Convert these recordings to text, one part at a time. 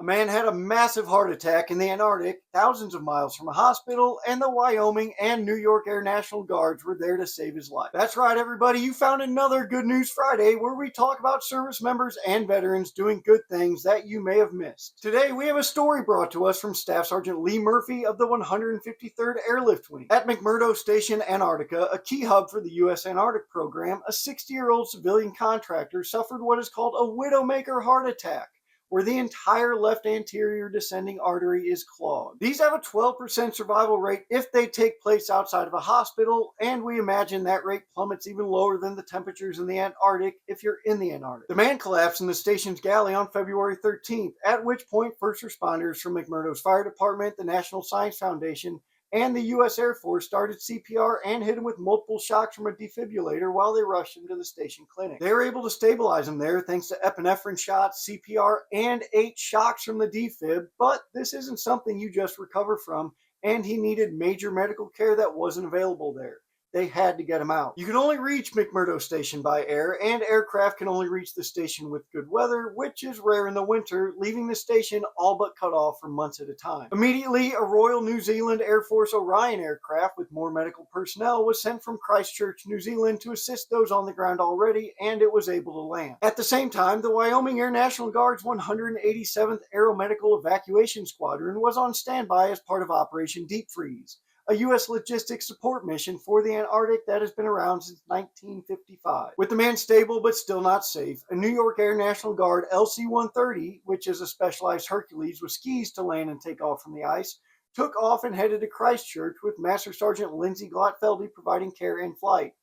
man had a massive heart attack in the Antarctic, thousands of miles from a hospital, and the Wyoming and New York Air National Guards were there to save his life. That's right, everybody, you found another Good News Friday where we talk about service members and veterans doing good things that you may have missed. Today, we have a story brought to us from Staff Sergeant Lee Murphy of the 153rd Airlift Wing. At McMurdo Station, Antarctica, a key hub for the U.S. Antarctic program, a 60-year-old civilian contractor suffered what is called a widowmaker heart attack, where the entire left anterior descending artery is clogged. These have a 12% survival rate if they take place outside of a hospital, and we imagine that rate plummets even lower than the temperatures in the Antarctic if you're in the Antarctic. The man collapsed in the station's galley on February 13th, at which point first responders from McMurdo's Fire Department, the National Science Foundation, and the U.S. Air Force started CPR and hit him with multiple shocks from a defibrillator while they rushed him to the station clinic. They were able to stabilize him there thanks to epinephrine shots, CPR, and 8 shocks from the defib, but this isn't something you just recover from, and he needed major medical care that wasn't available there. They had to get him out. You can only reach McMurdo Station by air, and aircraft can only reach the station with good weather, which is rare in the winter, leaving the station all but cut off for months at a time. Immediately, a Royal New Zealand Air Force Orion aircraft with more medical personnel was sent from Christchurch, New Zealand to assist those on the ground already, and it was able to land. At the same time, the Wyoming Air National Guard's 187th Aeromedical Evacuation Squadron was on standby as part of Operation Deep Freeze, a U.S. logistics support mission for the Antarctic that has been around since 1955. With the man stable but still not safe, a New York Air National Guard LC-130, which is a specialized Hercules with skis to land and take off from the ice, took off and headed to Christchurch with Master Sergeant Lindsay Glotfeldy providing care in flight.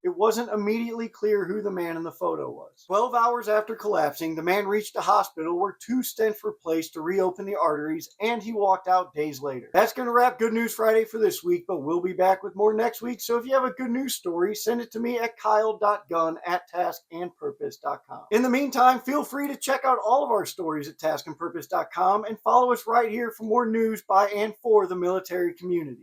It wasn't immediately clear who the man in the photo was. 12 hours after collapsing, the man reached a hospital where 2 stents were placed to reopen the arteries, and he walked out days later. That's going to wrap Good News Friday for this week, but we'll be back with more next week, so if you have a good news story, send it to me at kyle.gunn@taskandpurpose.com. In the meantime, feel free to check out all of our stories at taskandpurpose.com and follow us right here for more news by and for the military community.